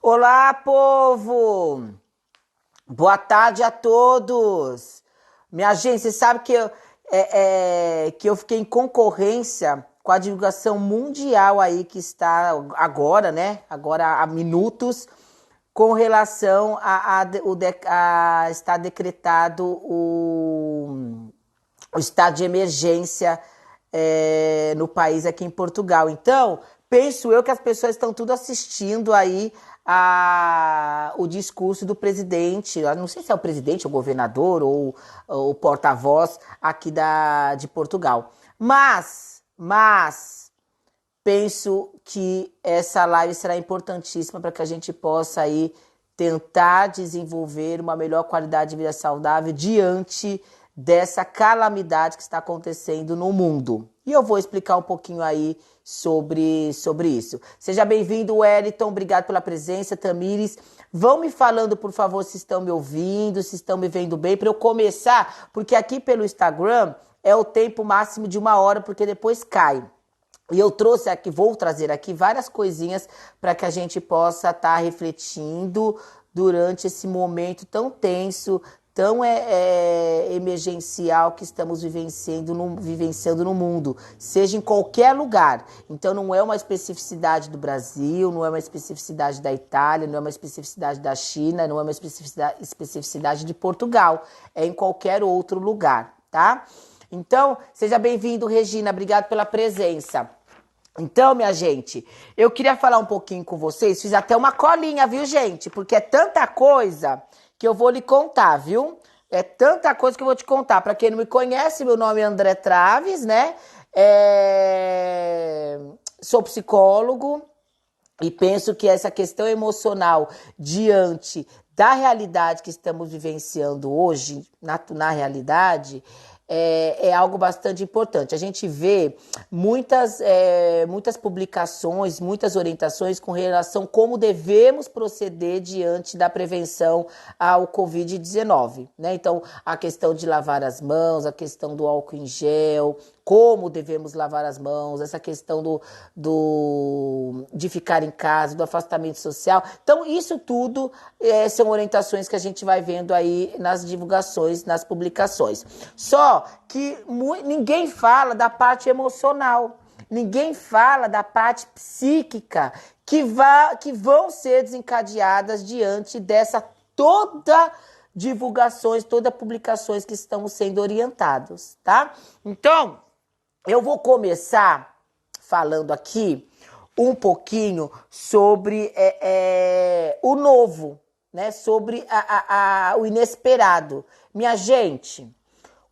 Olá, povo! Boa tarde a todos! Minha gente, você sabe que eu fiquei em concorrência com a divulgação mundial aí que está agora, né? Agora há minutos, com relação a estar decretado o estado de emergência no país aqui em Portugal. Então, penso eu que as pessoas estão tudo assistindo aí o discurso do presidente, eu não sei se é o presidente, o governador ou o porta-voz aqui de Portugal. Mas, penso que essa live será importantíssima para que a gente possa aí tentar desenvolver uma melhor qualidade de vida saudável diante dessa calamidade que está acontecendo no mundo. E eu vou explicar um pouquinho aí sobre isso. Seja bem-vindo, Wellington, obrigado pela presença, Tamires. Vão me falando, por favor, se estão me ouvindo, se estão me vendo bem, para eu começar, porque aqui pelo Instagram é o tempo máximo de 1 hora, porque depois cai. E eu trouxe aqui, vou trazer aqui várias coisinhas para que a gente possa estar refletindo durante esse momento tão tenso, tão emergencial que estamos vivenciando no mundo, seja em qualquer lugar. Então não é uma especificidade do Brasil, não é uma especificidade da Itália, não é uma especificidade da China, não é uma especificidade de Portugal, é em qualquer outro lugar, tá? Então, seja bem-vindo, Regina, obrigado pela presença. Então, minha gente, eu queria falar um pouquinho com vocês, fiz até uma colinha, viu, gente? Porque é tanta coisa que eu vou lhe contar, viu? É tanta coisa que eu vou te contar. Para quem não me conhece, meu nome é André Traves, né? Sou psicólogo e penso que essa questão emocional diante da realidade que estamos vivenciando hoje, na realidade, é algo bastante importante. A gente vê muitas publicações, muitas orientações com relação a como devemos proceder diante da prevenção ao Covid-19, né? Então, a questão de lavar as mãos, a questão do álcool em gel, como devemos lavar as mãos, essa questão de ficar em casa, do afastamento social. Então, isso tudo são orientações que a gente vai vendo aí nas divulgações, nas publicações. Só que ninguém fala da parte emocional, ninguém fala da parte psíquica que vão ser desencadeadas diante dessa toda divulgações, toda publicações que estamos sendo orientados, tá? Então, eu vou começar falando aqui um pouquinho sobre o novo, né? Sobre o inesperado. Minha gente,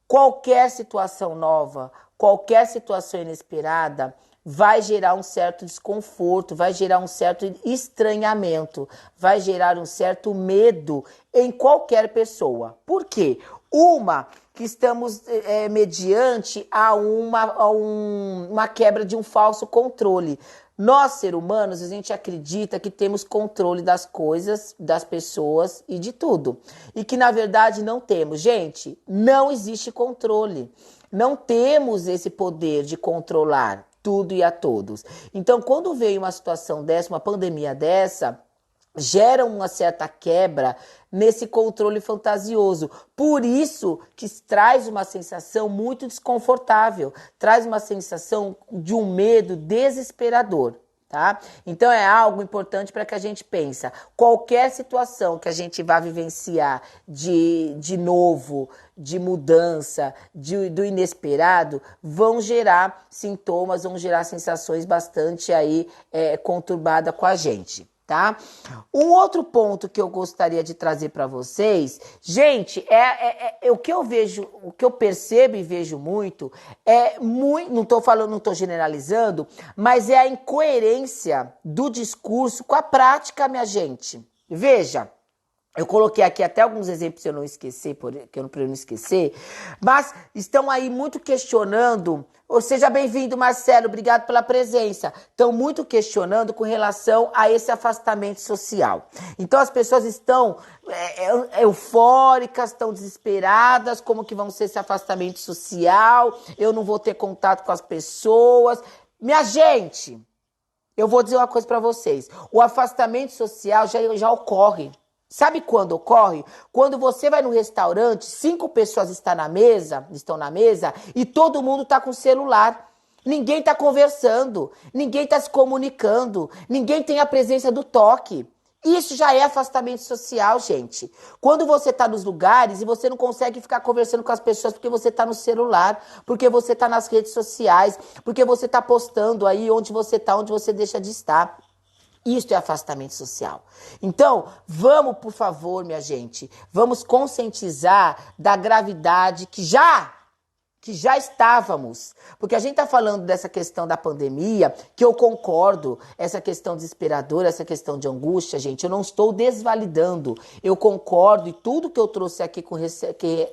qualquer situação nova, qualquer situação inesperada vai gerar um certo desconforto, vai gerar um certo estranhamento, vai gerar um certo medo em qualquer pessoa. Por quê? Que estamos mediante a uma quebra de um falso controle. Nós, seres humanos, a gente acredita que temos controle das coisas, das pessoas e de tudo. E que, na verdade, não temos. Gente, não existe controle. Não temos esse poder de controlar tudo e a todos. Então, quando vem uma situação dessa, uma pandemia dessa, gera uma certa quebra nesse controle fantasioso. Por isso que traz uma sensação muito desconfortável, traz uma sensação de um medo desesperador, tá? Então é algo importante para que a gente pense. Qualquer situação que a gente vá vivenciar de novo, de mudança, do inesperado, vão gerar sintomas, vão gerar sensações bastante aí conturbadas com a gente. Tá? Um outro ponto que eu gostaria de trazer para vocês, gente, o que eu vejo, o que eu percebo e vejo muito, não estou generalizando, mas é a incoerência do discurso com a prática, minha gente. Veja, eu coloquei aqui até alguns exemplos para eu não esquecer, mas estão aí muito questionando. Seja bem-vindo, Marcelo, obrigado pela presença. Estão muito questionando com relação a esse afastamento social. Então as pessoas estão eufóricas, estão desesperadas, como que vão ser esse afastamento social, eu não vou ter contato com as pessoas. Minha gente, eu vou dizer uma coisa para vocês. O afastamento social já ocorre. Sabe quando ocorre? Quando você vai no restaurante, 5 pessoas estão na mesa e todo mundo está com celular. Ninguém está conversando, ninguém está se comunicando, ninguém tem a presença do toque. Isso já é afastamento social, gente. Quando você está nos lugares e você não consegue ficar conversando com as pessoas porque você está no celular, porque você está nas redes sociais, porque você está postando aí onde você está, onde você deixa de estar. Isso é afastamento social. Então, vamos, por favor, minha gente, vamos conscientizar da gravidade que já estávamos. Porque a gente está falando dessa questão da pandemia, que eu concordo, essa questão desesperadora, essa questão de angústia, gente, eu não estou desvalidando. Eu concordo e tudo que eu trouxe aqui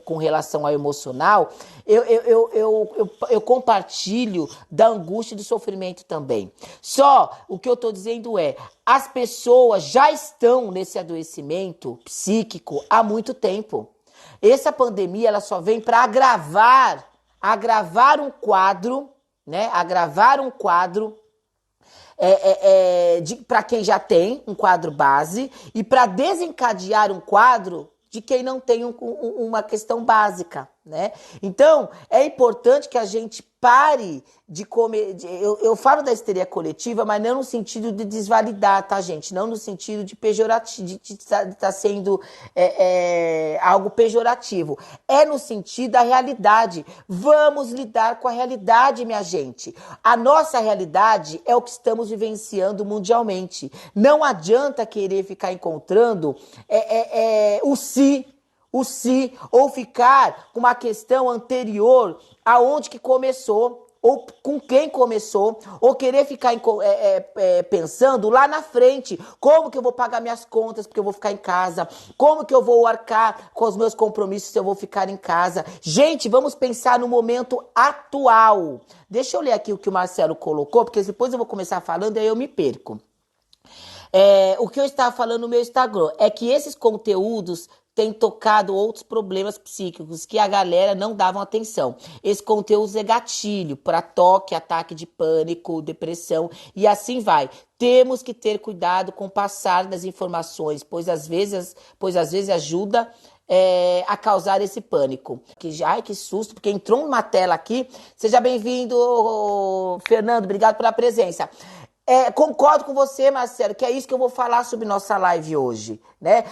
com relação ao emocional, eu compartilho da angústia e do sofrimento também. Só o que eu estou dizendo é, as pessoas já estão nesse adoecimento psíquico há muito tempo. Essa pandemia, ela só vem para agravar um quadro, né? Agravar um quadro para quem já tem um quadro base e para desencadear um quadro de quem não tem uma questão básica, né? Então, é importante que a gente pare de comer... Eu falo da histeria coletiva, mas não no sentido de desvalidar, tá, gente? Não no sentido de pejorativo, de estar sendo algo pejorativo. É no sentido da realidade. Vamos lidar com a realidade, minha gente. A nossa realidade é o que estamos vivenciando mundialmente. Não adianta querer ficar encontrando o si, ou ficar com uma questão anterior aonde que começou, ou com quem começou, ou querer ficar pensando lá na frente, como que eu vou pagar minhas contas porque eu vou ficar em casa, como que eu vou arcar com os meus compromissos se eu vou ficar em casa. Gente, vamos pensar no momento atual. Deixa eu ler aqui o que o Marcelo colocou, porque depois eu vou começar falando e aí eu me perco. O que eu estava falando no meu Instagram é que esses conteúdos têm tocado outros problemas psíquicos que a galera não dava atenção. Esse conteúdo é gatilho para toque, ataque de pânico, depressão e assim vai. Temos que ter cuidado com o passar das informações, pois às vezes ajuda a causar esse pânico. Ai, que susto, porque entrou uma tela aqui. Seja bem-vindo, Fernando, obrigado pela presença. Concordo com você, Marcelo, que é isso que eu vou falar sobre nossa live hoje, né?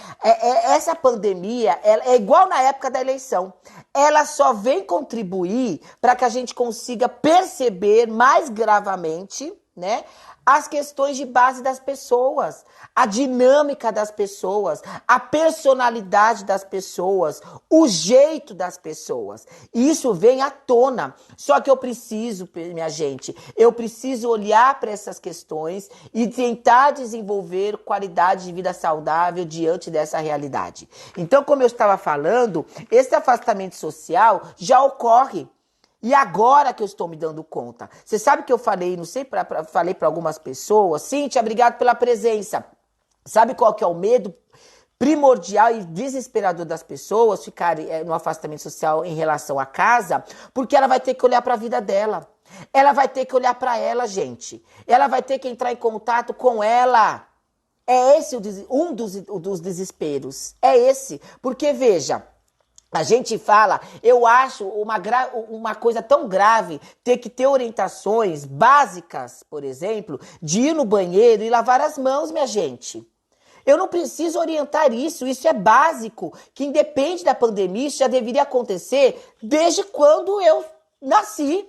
Essa pandemia é igual na época da eleição. Ela só vem contribuir para que a gente consiga perceber mais gravamente, né, as questões de base das pessoas, a dinâmica das pessoas, a personalidade das pessoas, o jeito das pessoas. Isso vem à tona. Só que eu preciso, minha gente, eu preciso olhar para essas questões e tentar desenvolver qualidade de vida saudável diante dessa realidade. Então, como eu estava falando, esse afastamento social já ocorre. E agora que eu estou me dando conta. Você sabe que eu falei, não sei, falei para algumas pessoas, Cíntia, obrigado pela presença. Sabe qual que é o medo primordial e desesperador das pessoas ficarem no afastamento social em relação à casa? Porque ela vai ter que olhar para a vida dela. Ela vai ter que olhar para ela, gente. Ela vai ter que entrar em contato com ela. É esse um dos desesperos. É esse. Porque, veja... A gente fala, eu acho uma coisa tão grave ter que ter orientações básicas, por exemplo, de ir no banheiro e lavar as mãos, minha gente. Eu não preciso orientar isso é básico, que independe da pandemia, isso já deveria acontecer desde quando eu nasci,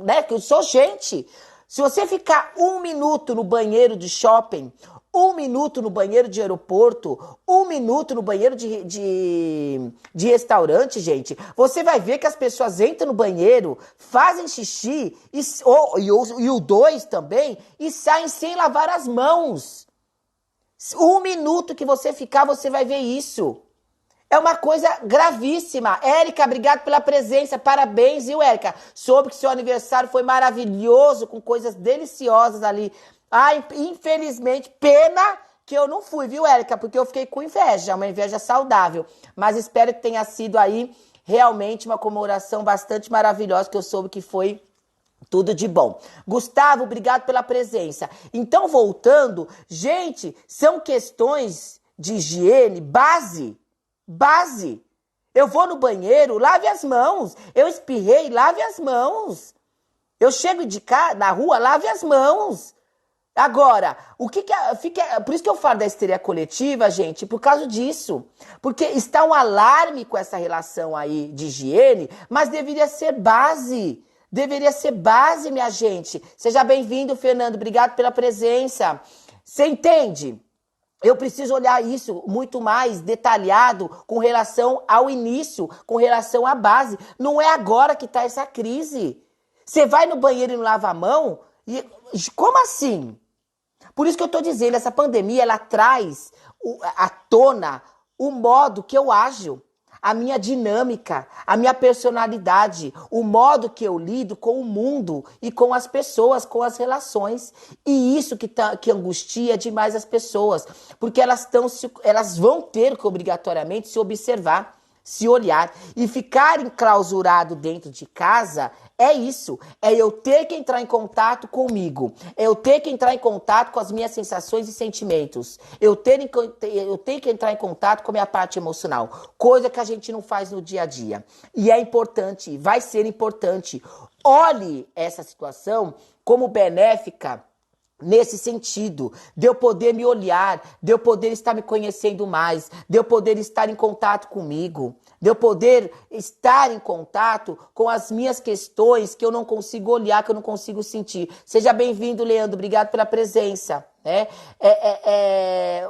né? Que eu sou gente. Se você ficar 1 minuto no banheiro de shopping, 1 minuto no banheiro de aeroporto, 1 minuto no banheiro de restaurante, gente, você vai ver que as pessoas entram no banheiro, fazem xixi, e o 2 também, e saem sem lavar as mãos. 1 minuto que você ficar, você vai ver isso. É uma coisa gravíssima. Érica, obrigado pela presença. Parabéns, viu, Érica? Soube que seu aniversário foi maravilhoso, com coisas deliciosas ali. Ai, infelizmente, pena que eu não fui, viu, Érica? Porque eu fiquei com inveja, uma inveja saudável. Mas espero que tenha sido aí realmente uma comemoração bastante maravilhosa, que eu soube que foi Tudo de bom. Gustavo, obrigado pela presença. Então, voltando, gente, são questões de higiene, base. Eu vou no banheiro, lave as mãos. Eu espirrei, lave as mãos. Eu chego de cá, na rua, lave as mãos. Agora, por isso que eu falo da histeria coletiva, gente, por causa disso. Porque está um alarme com essa relação aí de higiene, mas deveria ser base. Deveria ser base, minha gente. Seja bem-vindo, Fernando. Obrigado pela presença. Você entende? Eu preciso olhar isso muito mais detalhado com relação ao início, com relação à base. Não é agora que está essa crise. Você vai no banheiro e não lava a mão? Como assim? Por isso que eu estou dizendo, essa pandemia, ela traz à tona o modo que eu ajo, a minha dinâmica, a minha personalidade, o modo que eu lido com o mundo e com as pessoas, com as relações. E isso que angustia demais as pessoas, porque elas vão ter que obrigatoriamente se observar, se olhar e ficar enclausurado dentro de casa. É isso, é eu ter que entrar em contato comigo, é eu ter que entrar em contato com as minhas sensações e sentimentos, eu tenho que entrar em contato com a minha parte emocional, coisa que a gente não faz no dia a dia. E é importante, vai ser importante. Olhe essa situação como benéfica, nesse sentido, de eu poder me olhar, de eu poder estar me conhecendo mais, de eu poder estar em contato comigo, de eu poder estar em contato com as minhas questões que eu não consigo olhar, que eu não consigo sentir. Seja bem-vindo, Leandro, obrigado pela presença.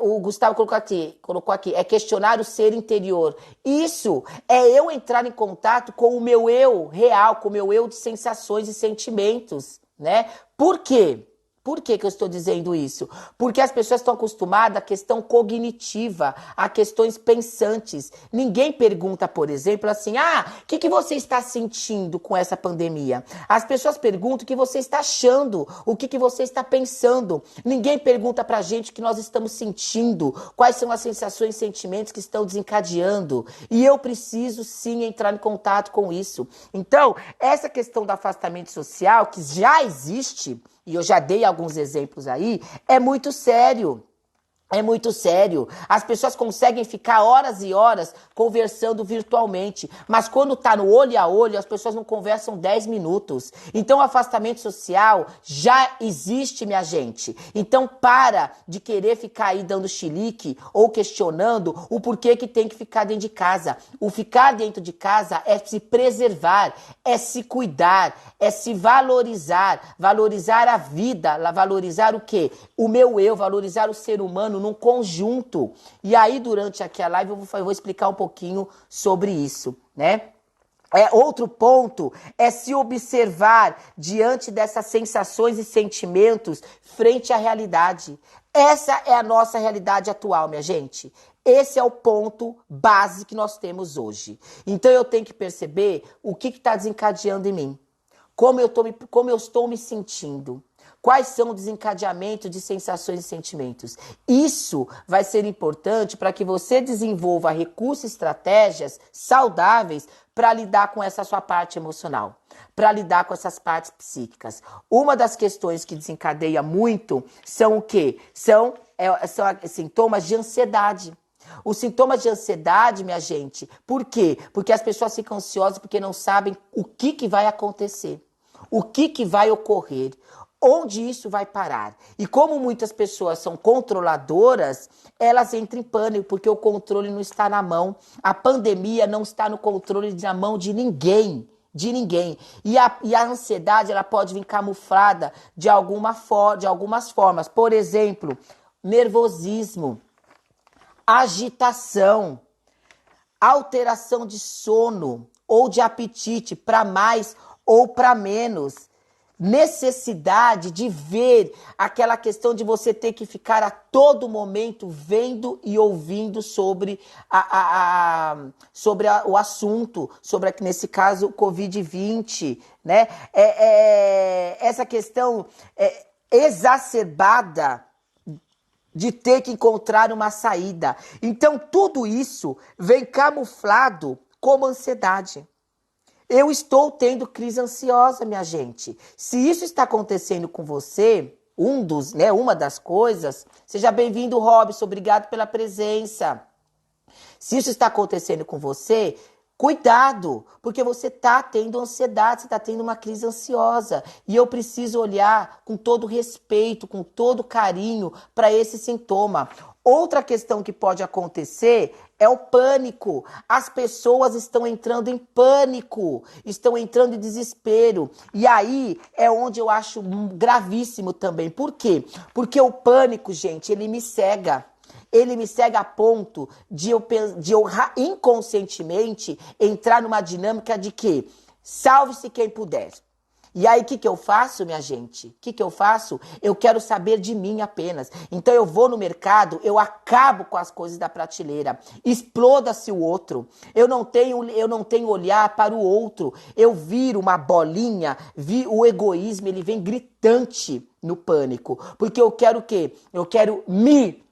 O Gustavo colocou aqui, é questionar o ser interior. Isso é eu entrar em contato com o meu eu real, com o meu eu de sensações e sentimentos, né? Por quê? Por que eu estou dizendo isso? Porque as pessoas estão acostumadas à questão cognitiva, a questões pensantes. Ninguém pergunta, por exemplo, assim, o que você está sentindo com essa pandemia? As pessoas perguntam o que você está achando, o que você está pensando. Ninguém pergunta pra gente o que nós estamos sentindo, quais são as sensações e sentimentos que estão desencadeando. E eu preciso, sim, entrar em contato com isso. Então, essa questão do afastamento social, que já existe, e eu já dei alguns exemplos aí, é muito sério. É muito sério. As pessoas conseguem ficar horas e horas conversando virtualmente, mas quando tá no olho a olho, as pessoas não conversam 10 minutos. Então, o afastamento social já existe, minha gente. Então, para de querer ficar aí dando chilique ou questionando o porquê que tem que ficar dentro de casa. O ficar dentro de casa é se preservar, é se cuidar, é se valorizar, valorizar a vida, valorizar o quê? O meu eu, valorizar o ser humano num conjunto. E aí, durante aqui a live, eu vou explicar um pouquinho sobre isso, né? Outro ponto é se observar diante dessas sensações e sentimentos frente à realidade. Essa é a nossa realidade atual, minha gente. Esse é o ponto base que nós temos hoje. Então, eu tenho que perceber o que está desencadeando em mim. Como eu estou me sentindo. Quais são o desencadeamento de sensações e sentimentos? Isso vai ser importante para que você desenvolva recursos e estratégias saudáveis para lidar com essa sua parte emocional, para lidar com essas partes psíquicas. Uma das questões que desencadeia muito são o quê? São sintomas de ansiedade. Os sintomas de ansiedade, minha gente, por quê? Porque as pessoas ficam ansiosas porque não sabem o que vai acontecer, o que vai ocorrer. Onde isso vai parar? E como muitas pessoas são controladoras, elas entram em pânico, porque o controle não está na mão. A pandemia não está no controle na mão de ninguém. De ninguém. E a ansiedade, ela pode vir camuflada de algumas formas. Por exemplo, nervosismo, agitação, alteração de sono ou de apetite para mais ou para menos. Necessidade de ver, aquela questão de você ter que ficar a todo momento vendo e ouvindo sobre o assunto, sobre, nesse caso, o Covid-20, né? Essa questão exacerbada de ter que encontrar uma saída. Então, tudo isso vem camuflado como ansiedade. Eu estou tendo crise ansiosa, minha gente. Se isso está acontecendo com você, uma das coisas, seja bem-vindo, Robson, obrigado pela presença. Se isso está acontecendo com você, cuidado, porque você está tendo ansiedade, você está tendo uma crise ansiosa. E eu preciso olhar com todo respeito, com todo carinho para esse sintoma. Outra questão que pode acontecer é o pânico. As pessoas estão entrando em pânico, estão entrando em desespero. E aí é onde eu acho gravíssimo também. Por quê? Porque o pânico, gente, ele me cega. Ele me cega a ponto de eu inconscientemente entrar numa dinâmica de que salve-se quem puder. E aí, o que eu faço, minha gente? O que eu faço? Eu quero saber de mim apenas. Então, eu vou no mercado, eu acabo com as coisas da prateleira. Exploda-se o outro. Eu não tenho olhar para o outro. Eu viro uma bolinha, o egoísmo, ele vem gritante no pânico. Porque eu quero o quê? Eu quero me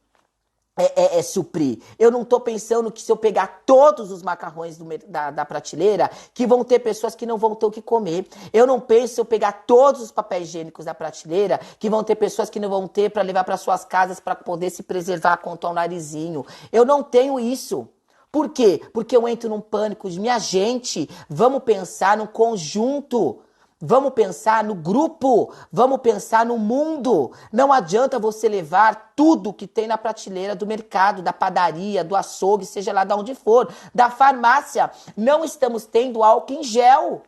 suprir. Eu não tô pensando que se eu pegar todos os macarrões da prateleira, que vão ter pessoas que não vão ter o que comer. Eu não penso se eu pegar todos os papéis higiênicos da prateleira, que vão ter pessoas que não vão ter para levar para suas casas para poder se preservar contra o narizinho. Eu não tenho isso. Por quê? Porque eu entro num pânico de minha gente, vamos pensar no conjunto. Vamos pensar no grupo, vamos pensar no mundo. Não adianta você levar tudo que tem na prateleira do mercado, da padaria, do açougue, seja lá de onde for, da farmácia. Não estamos tendo álcool em gel.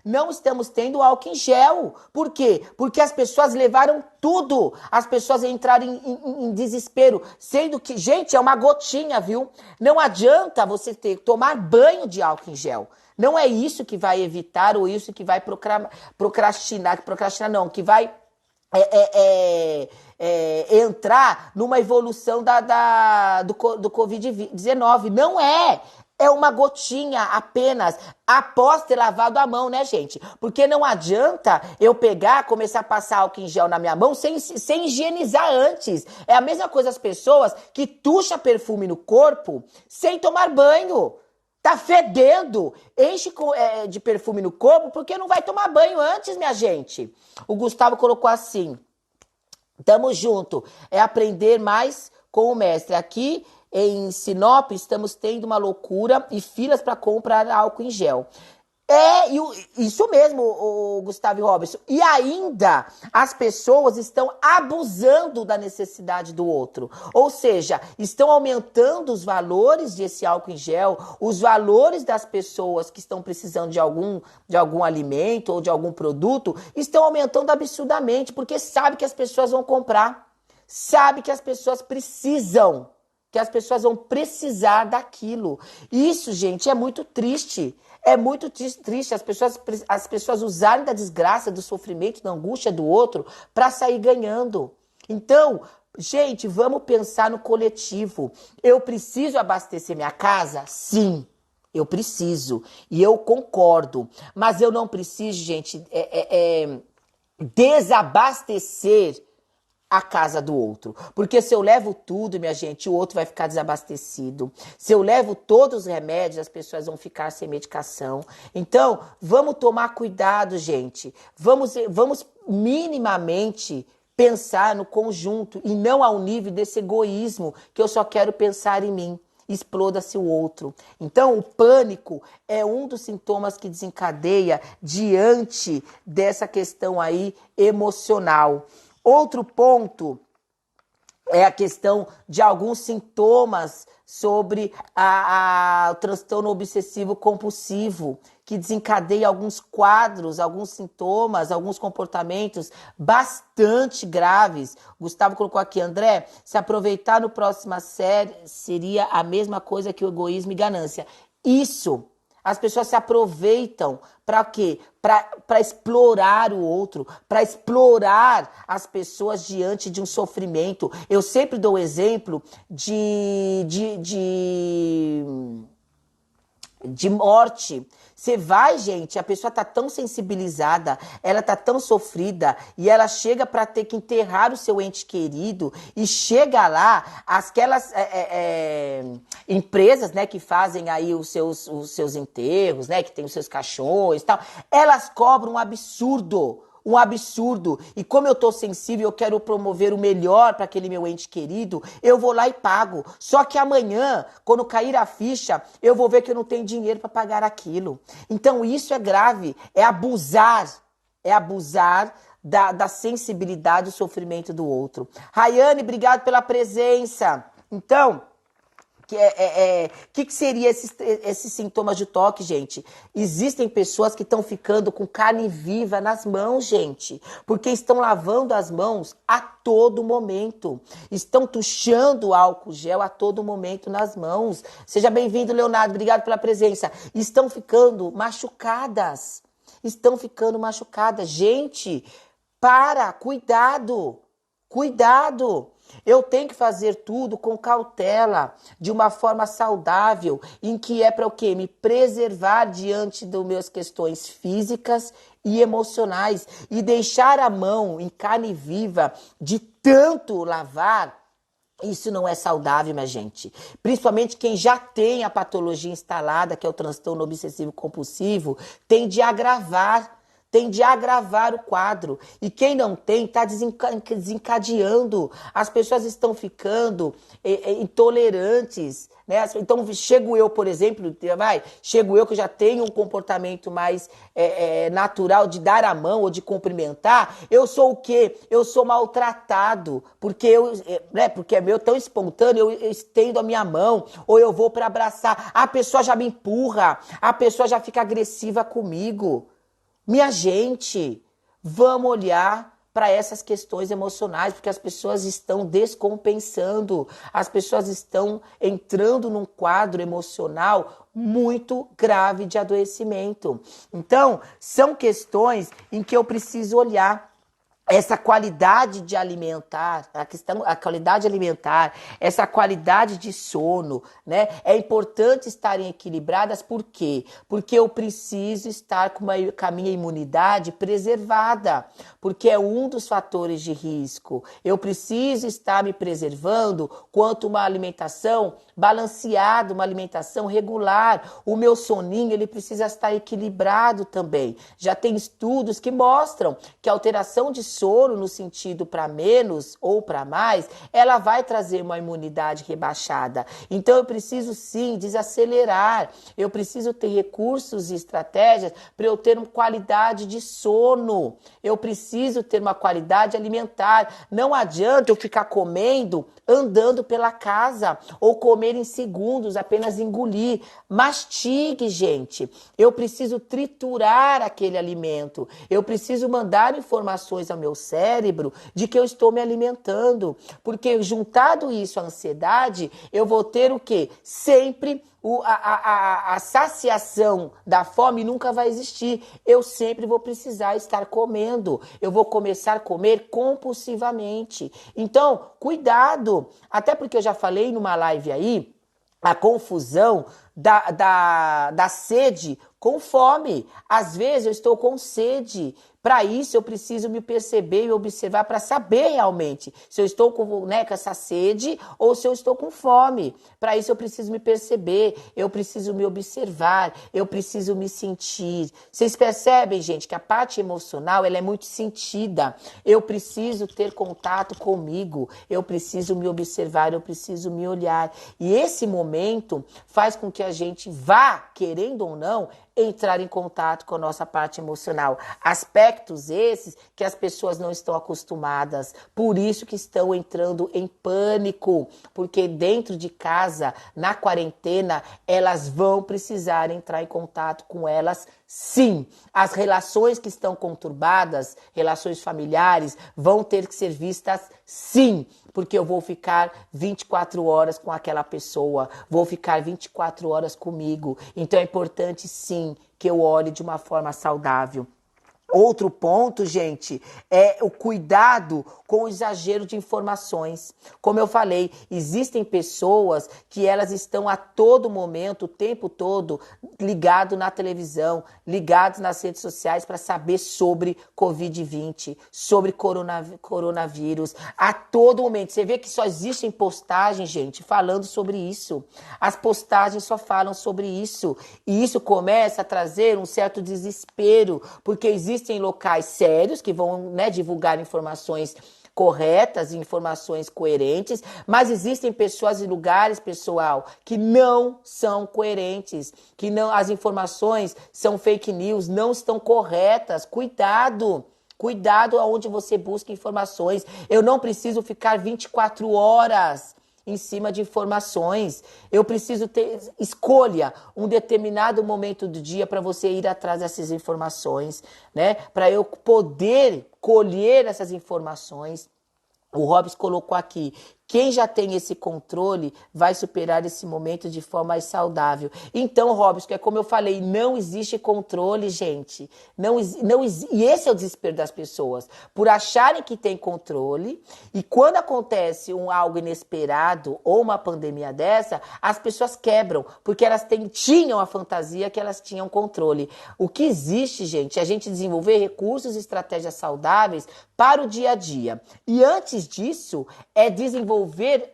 Não estamos tendo álcool em gel. Por quê? Porque as pessoas levaram tudo. As pessoas entraram em desespero. Sendo que, gente, é uma gotinha, viu? Não adianta você tomar banho de álcool em gel. Não é isso que vai evitar ou isso que vai procrastinar que vai entrar numa evolução do Covid-19. Não é. É uma gotinha apenas, após ter lavado a mão, né, gente? Porque não adianta eu começar a passar álcool em gel na minha mão sem higienizar antes. É a mesma coisa as pessoas que tucham perfume no corpo sem tomar banho. Tá fedendo, enche de perfume no corpo porque não vai tomar banho antes, minha gente. O Gustavo colocou assim, tamo junto, é aprender mais com o mestre. Aqui em Sinop estamos tendo uma loucura e filas para comprar álcool em gel. Isso mesmo, o Gustavo e Robson. E ainda as pessoas estão abusando da necessidade do outro. Ou seja, estão aumentando os valores desse álcool em gel, os valores das pessoas que estão precisando de algum alimento ou de algum produto, estão aumentando absurdamente, porque sabe que as pessoas vão comprar. Sabe que as pessoas precisam, que as pessoas vão precisar daquilo. Isso, gente, é muito triste. É muito triste as pessoas usarem da desgraça, do sofrimento, da angústia do outro para sair ganhando. Então, gente, vamos pensar no coletivo. Eu preciso abastecer minha casa? Sim, eu preciso. E eu concordo. Mas eu não preciso, gente, desabastecer a casa do outro. Porque se eu levo tudo, minha gente, o outro vai ficar desabastecido. Se eu levo todos os remédios, as pessoas vão ficar sem medicação. Então, vamos tomar cuidado, gente. Vamos minimamente pensar no conjunto e não ao nível desse egoísmo que eu só quero pensar em mim. Exploda-se o outro. Então, o pânico é um dos sintomas que desencadeia diante dessa questão aí emocional. Outro ponto é a questão de alguns sintomas sobre o transtorno obsessivo compulsivo, que desencadeia alguns quadros, alguns sintomas, alguns comportamentos bastante graves. Gustavo colocou aqui, André, se aproveitar no próxima série seria a mesma coisa que o egoísmo e ganância. Isso. As pessoas se aproveitam para quê? Para explorar o outro, para explorar as pessoas diante de um sofrimento. Eu sempre dou o exemplo de morte. Você vai, gente, a pessoa tá tão sensibilizada, ela tá tão sofrida, e ela chega para ter que enterrar o seu ente querido, e chega lá, aquelas empresas, né, que fazem aí os seus enterros, né, que tem os seus caixões e tal, elas cobram um absurdo. Um absurdo. E como eu tô sensível, eu quero promover o melhor para aquele meu ente querido, eu vou lá e pago. Só que amanhã, quando cair a ficha, eu vou ver que eu não tenho dinheiro para pagar aquilo. Então isso é grave, é abusar da sensibilidade e do sofrimento do outro. Rayane, obrigado pela presença. Então, que seria esses sintomas de toque, gente? Existem pessoas que estão ficando com carne viva nas mãos, gente, porque estão lavando as mãos a todo momento, estão tuchando álcool gel a todo momento nas mãos. Seja bem-vindo, Leonardo, obrigado pela presença. Estão ficando machucadas, Gente, cuidado, cuidado. Eu tenho que fazer tudo com cautela, de uma forma saudável, em que é para o quê? Me preservar diante das minhas questões físicas e emocionais. E deixar a mão em carne viva de tanto lavar, isso não é saudável, minha gente. Principalmente quem já tem a patologia instalada, que é o transtorno obsessivo compulsivo, tende a agravar o quadro. E quem não tem, está desencadeando. As pessoas estão ficando intolerantes, né? Então, chego eu, por exemplo, chego eu que já tenho um comportamento mais natural de dar a mão ou de cumprimentar, eu sou o quê? Eu sou maltratado, porque porque é meu tão espontâneo, eu estendo a minha mão, ou eu vou para abraçar, a pessoa já me empurra, a pessoa já fica agressiva comigo. Minha gente, vamos olhar para essas questões emocionais, porque as pessoas estão descompensando, as pessoas estão entrando num quadro emocional muito grave de adoecimento. Então, são questões em que eu preciso olhar. Essa qualidade de alimentar, a qualidade alimentar, essa qualidade de sono, né? É importante estarem equilibradas, por quê? Porque eu preciso estar com a minha imunidade preservada, porque é um dos fatores de risco. Eu preciso estar me preservando quanto uma alimentação balanceada, uma alimentação regular. O meu soninho, ele precisa estar equilibrado também. Já tem estudos que mostram que a alteração de sono, no sentido para menos ou para mais, ela vai trazer uma imunidade rebaixada. Então eu preciso sim desacelerar, eu preciso ter recursos e estratégias para eu ter uma qualidade de sono, eu preciso ter uma qualidade alimentar. Não adianta eu ficar comendo, andando pela casa, ou comer em segundos, apenas engolir. Mastigue, gente. Eu preciso triturar aquele alimento, eu preciso mandar informações ao meu cérebro de que eu estou me alimentando, porque juntado isso à ansiedade, eu vou ter o quê? Sempre a saciação da fome nunca vai existir. Eu sempre vou precisar estar comendo. Eu vou começar a comer compulsivamente. Então, cuidado. Até porque eu já falei numa live aí, a confusão da sede com fome. Às vezes eu estou com sede. Para isso eu preciso me perceber e observar para saber realmente se eu estou com essa sede ou se eu estou com fome. Para isso eu preciso me perceber, eu preciso me observar, eu preciso me sentir. Vocês percebem, gente, que a parte emocional ela é muito sentida. Eu preciso ter contato comigo, eu preciso me observar, eu preciso me olhar. E esse momento faz com que a gente vá, querendo ou não, entrar em contato com a nossa parte emocional. Aspectos esses que as pessoas não estão acostumadas, por isso que estão entrando em pânico, porque dentro de casa, na quarentena, elas vão precisar entrar em contato com elas, sim. As relações que estão conturbadas, relações familiares, vão ter que ser vistas, sim, porque eu vou ficar 24 horas com aquela pessoa, vou ficar 24 horas comigo. Então é importante, sim, que eu olhe de uma forma saudável. Outro ponto, gente, é o cuidado com o exagero de informações. Como eu falei, existem pessoas que elas estão a todo momento, o tempo todo, ligado na televisão, ligados nas redes sociais para saber sobre Covid-20, sobre coronavírus. A todo momento. Você vê que só existem postagens, gente, falando sobre isso. As postagens só falam sobre isso. E isso começa a trazer um certo desespero, porque existem locais sérios que vão, né, divulgar informações corretas, informações coerentes, mas existem pessoas e lugares, pessoal, que não são coerentes, que não, as informações são fake news, não estão corretas. Cuidado! Cuidado aonde você busca informações. Eu não preciso ficar 24 horas em cima de informações. Eu preciso ter, escolha um determinado momento do dia para você ir atrás dessas informações, né? Para eu poder colher essas informações. O Robson colocou aqui, quem já tem esse controle vai superar esse momento de forma mais saudável. Então, Robson, é como eu falei, não existe controle, gente. E esse é o desespero das pessoas, por acharem que tem controle, e quando acontece algo inesperado ou uma pandemia dessa, as pessoas quebram, porque elas tinham a fantasia que elas tinham controle. O que existe, gente, é a gente desenvolver recursos e estratégias saudáveis para o dia a dia. E antes disso, é desenvolver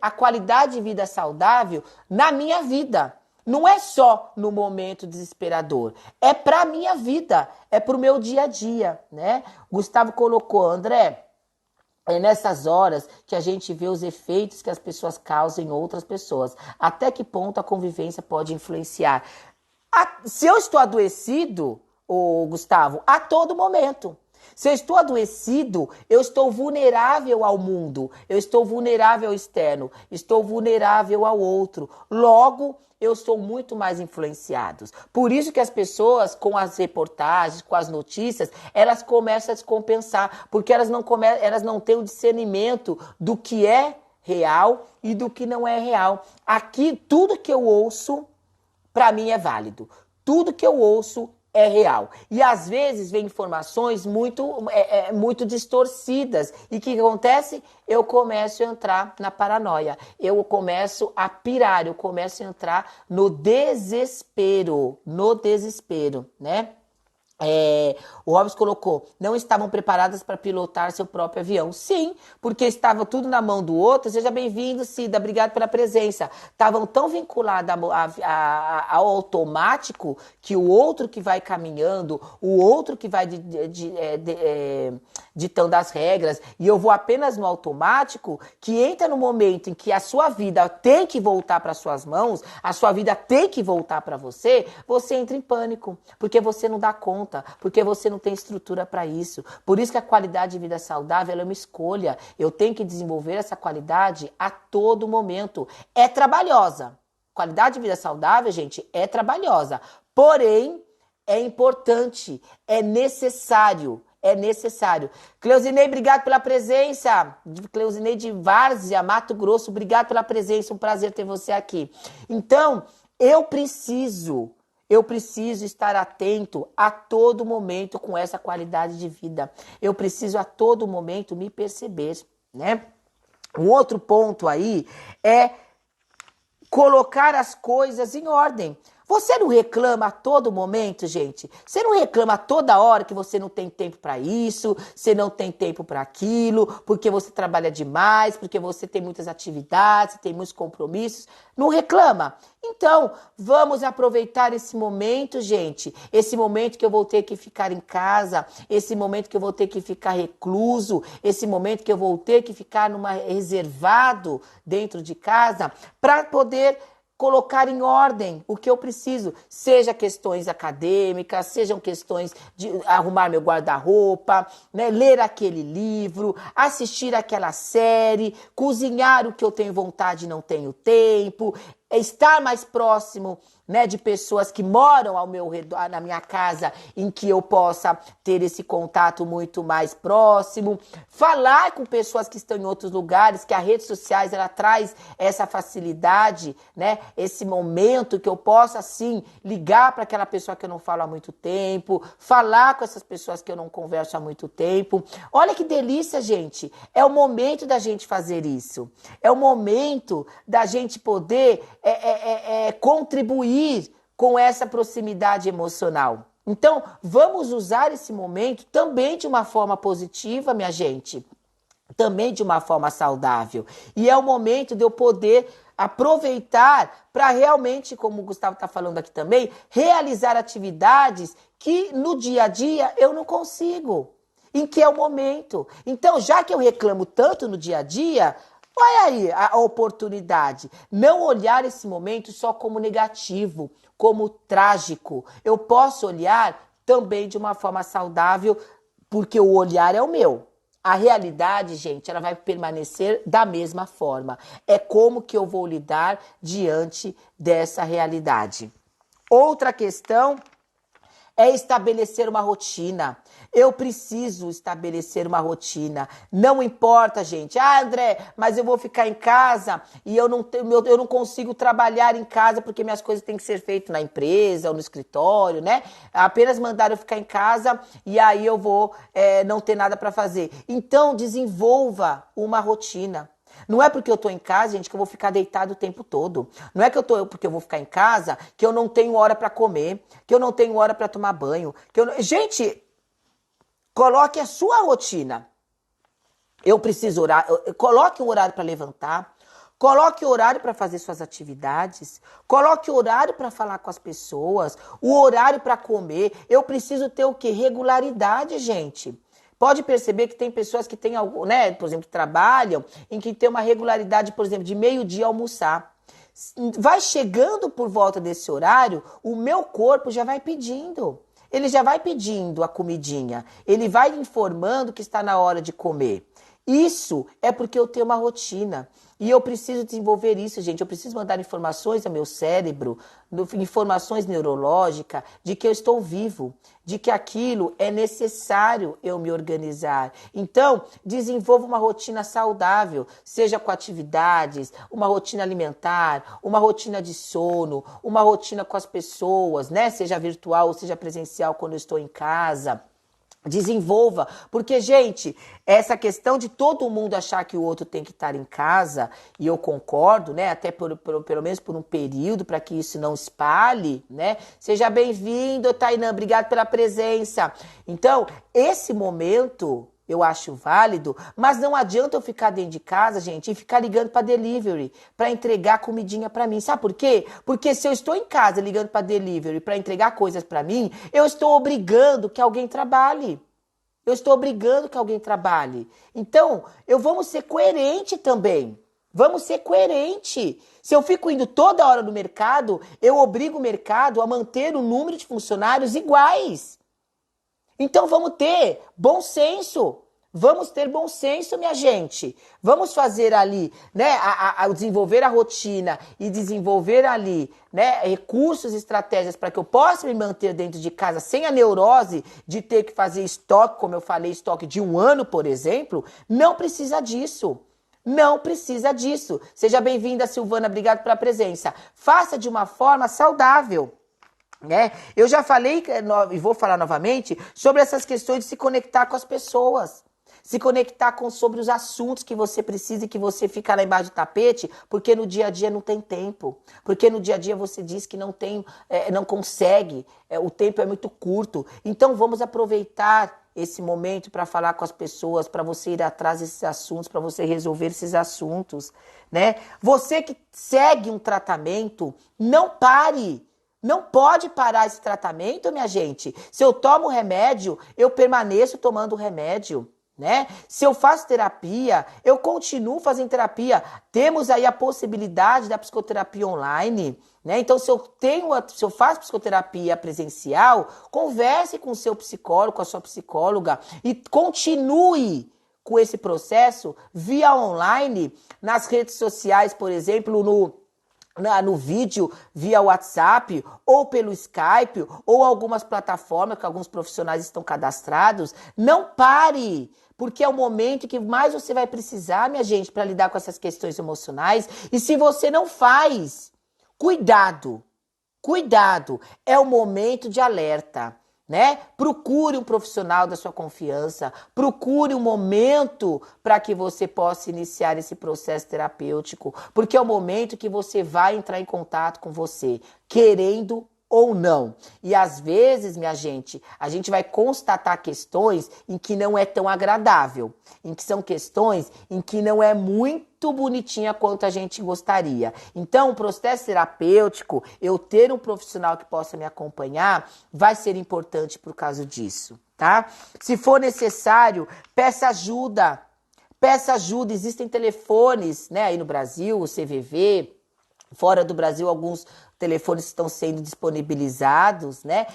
a qualidade de vida saudável na minha vida. Não é só no momento desesperador, é para a minha vida, é para o meu dia a dia, né? Gustavo colocou, André, é nessas horas que a gente vê os efeitos que as pessoas causam em outras pessoas. Até que ponto a convivência pode influenciar? Se eu estou adoecido, Gustavo, a todo momento. Se eu estou adoecido, eu estou vulnerável ao mundo, eu estou vulnerável ao externo, estou vulnerável ao outro. Logo, eu sou muito mais influenciado. Por isso que as pessoas, com as reportagens, com as notícias, elas começam a descompensar, porque elas não têm o discernimento do que é real e do que não é real. Aqui, tudo que eu ouço, para mim é válido. Tudo que eu ouço é real. E às vezes vem informações muito distorcidas. E o que acontece? Eu começo a entrar na paranoia. Eu começo a pirar, eu começo a entrar no desespero. No desespero, né? O Robson colocou, não estavam preparadas para pilotar seu próprio avião. Sim, porque estava tudo na mão do outro. Seja bem-vindo, Cida, obrigado pela presença. Estavam tão vinculadas ao automático que o outro que vai caminhando, o outro que vai ditando as regras, e eu vou apenas no automático, que entra no momento em que a sua vida tem que voltar para suas mãos, a sua vida tem que voltar para você, você entra em pânico, porque você não dá conta, porque você não tem estrutura para isso. Por isso que a qualidade de vida saudável é uma escolha. Eu tenho que desenvolver essa qualidade a todo momento. É trabalhosa. Qualidade de vida saudável, gente, é trabalhosa. Porém, é importante, é necessário. É necessário. Cleusinei, obrigado pela presença. Cleusinei de Várzea, Mato Grosso, obrigado pela presença. Um prazer ter você aqui. Então, eu preciso estar atento a todo momento com essa qualidade de vida. Eu preciso a todo momento me perceber, né? Um outro ponto aí é colocar as coisas em ordem. Você não reclama a todo momento, gente? Você não reclama toda hora que você não tem tempo para isso, você não tem tempo para aquilo, porque você trabalha demais, porque você tem muitas atividades, tem muitos compromissos? Não reclama? Então, vamos aproveitar esse momento, gente. Esse momento que eu vou ter que ficar em casa, esse momento que eu vou ter que ficar recluso, esse momento que eu vou ter que ficar reservado dentro de casa, para poder colocar em ordem o que eu preciso, seja questões acadêmicas, sejam questões de arrumar meu guarda-roupa, né, ler aquele livro, assistir aquela série, cozinhar o que eu tenho vontade e não tenho tempo, estar mais próximo né, de pessoas que moram ao meu redor, na minha casa, em que eu possa ter esse contato muito mais próximo. Falar com pessoas que estão em outros lugares, que as redes sociais, ela traz essa facilidade, né, esse momento que eu possa, assim, ligar para aquela pessoa que eu não falo há muito tempo, falar com essas pessoas que eu não converso há muito tempo. Olha que delícia, gente. É o momento da gente fazer isso. É o momento da gente poder contribuir com essa proximidade emocional. Então, vamos usar esse momento também de uma forma positiva, minha gente. Também de uma forma saudável. E é o momento de eu poder aproveitar para realmente, como o Gustavo está falando aqui também, realizar atividades que no dia a dia eu não consigo. Em que é o momento. Então, já que eu reclamo tanto no dia a dia, olha aí a oportunidade. Não olhar esse momento só como negativo, como trágico. Eu posso olhar também de uma forma saudável, porque o olhar é o meu. A realidade, gente, ela vai permanecer da mesma forma. É como que eu vou lidar diante dessa realidade. Outra questão é estabelecer uma rotina. Eu preciso estabelecer uma rotina. Não importa, gente. Ah, André, mas eu vou ficar em casa e eu não consigo trabalhar em casa porque minhas coisas têm que ser feitas na empresa ou no escritório, né? Apenas mandar eu ficar em casa e aí eu vou não ter nada para fazer. Então, desenvolva uma rotina. Não é porque eu tô em casa, gente, que eu vou ficar deitado o tempo todo. Não é porque eu vou ficar em casa que eu não tenho hora para comer, que eu não tenho hora para tomar banho. Gente, coloque a sua rotina. Eu preciso orar. Coloque um horário para levantar. Coloque horário para fazer suas atividades. Coloque horário para falar com as pessoas. O horário para comer. Eu preciso ter o quê? Regularidade, gente. Pode perceber que tem pessoas que têm, né, por exemplo, que trabalham, em que tem uma regularidade, por exemplo, de meio-dia almoçar. Vai chegando por volta desse horário, o meu corpo já vai pedindo. Ele já vai pedindo a comidinha. Ele vai informando que está na hora de comer. Isso é porque eu tenho uma rotina. E eu preciso desenvolver isso, gente. Eu preciso mandar informações ao meu cérebro, informações neurológicas, de que eu estou vivo, de que aquilo é necessário eu me organizar. Então, desenvolva uma rotina saudável, seja com atividades, uma rotina alimentar, uma rotina de sono, uma rotina com as pessoas, né? Seja virtual ou seja presencial quando eu estou em casa. Desenvolva, porque, gente, essa questão de todo mundo achar que o outro tem que estar em casa, e eu concordo, né, até pelo menos por um período, para que isso não espalhe, né, seja bem-vindo, Tainã, obrigado pela presença. Então, esse momento eu acho válido, mas não adianta eu ficar dentro de casa, gente, e ficar ligando para delivery, para entregar comidinha para mim. Sabe por quê? Porque se eu estou em casa ligando para delivery para entregar coisas para mim, eu estou obrigando que alguém trabalhe. Eu estou obrigando que alguém trabalhe. Então, vamos ser coerente também. Vamos ser coerente. Se eu fico indo toda hora no mercado, eu obrigo o mercado a manter o número de funcionários iguais. Então vamos ter bom senso. Vamos ter bom senso, minha gente. Vamos fazer ali, né, desenvolver a rotina e desenvolver ali, né, recursos e estratégias para que eu possa me manter dentro de casa sem a neurose de ter que fazer estoque, como eu falei, estoque de 1 ano, por exemplo. Não precisa disso. Não precisa disso. Seja bem-vinda, Silvana. Obrigado pela presença. Faça de uma forma saudável. Né? Eu já falei, e vou falar novamente, sobre essas questões de se conectar com as pessoas. Se conectar sobre os assuntos que você precisa e que você fica lá embaixo do tapete, porque no dia a dia não tem tempo. Porque no dia a dia você diz que não tem, não consegue, o tempo é muito curto. Então vamos aproveitar esse momento para falar com as pessoas, para você ir atrás desses assuntos, para você resolver esses assuntos. Né? Você que segue um tratamento, não pare. Não pode parar esse tratamento, minha gente. Se eu tomo remédio, eu permaneço tomando o remédio, né? Se eu faço terapia, eu continuo fazendo terapia. Temos aí a possibilidade da psicoterapia online, né? Então, se eu faço psicoterapia presencial, converse com o seu psicólogo, com a sua psicóloga e continue com esse processo via online, nas redes sociais, por exemplo, no vídeo via WhatsApp ou pelo Skype ou algumas plataformas que alguns profissionais estão cadastrados, não pare, porque é o momento que mais você vai precisar, minha gente, para lidar com essas questões emocionais. E se você não faz, cuidado, cuidado, é o momento de alerta. Né? Procure um profissional da sua confiança, procure um momento para que você possa iniciar esse processo terapêutico, porque é o momento que você vai entrar em contato com você, querendo ou não. E às vezes, minha gente, a gente vai constatar questões em que não é tão agradável, em que são questões em que não é muito bonitinha quanto a gente gostaria. Então, o processo terapêutico, eu ter um profissional que possa me acompanhar, vai ser importante por causa disso, tá? Se for necessário, peça ajuda. Peça ajuda, existem telefones, né, aí no Brasil, o CVV, fora do Brasil, alguns telefones estão sendo disponibilizados, né?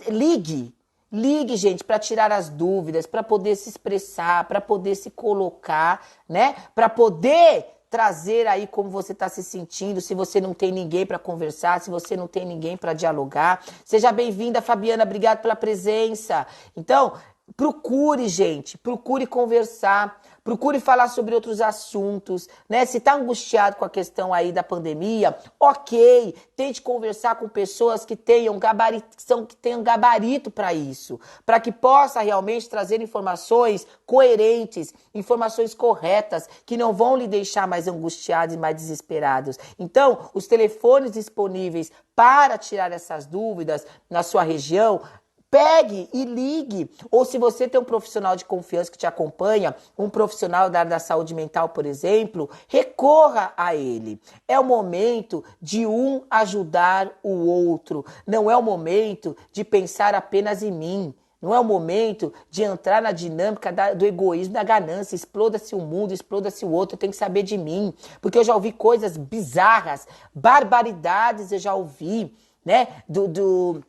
Ligue, gente, para tirar as dúvidas, para poder se expressar, para poder se colocar, né? Para poder trazer aí como você está se sentindo, se você não tem ninguém para conversar, se você não tem ninguém para dialogar. Seja bem-vinda, Fabiana, obrigado pela presença. Então, procure, gente, procure conversar, procure falar sobre outros assuntos, né? Se tá angustiado com a questão aí da pandemia, ok, tente conversar com pessoas que tenham gabarito para isso, para que possa realmente trazer informações coerentes, informações corretas, que não vão lhe deixar mais angustiados e mais desesperados. Então, os telefones disponíveis para tirar essas dúvidas na sua região, pegue e ligue. Ou se você tem um profissional de confiança que te acompanha, um profissional da área da saúde mental, por exemplo, recorra a ele. É o momento de um ajudar o outro. Não é o momento de pensar apenas em mim. Não é o momento de entrar na dinâmica do egoísmo, da ganância. Exploda-se um mundo, exploda-se o outro, eu tenho que saber de mim. Porque eu já ouvi coisas bizarras, barbaridades eu já ouvi, né? Do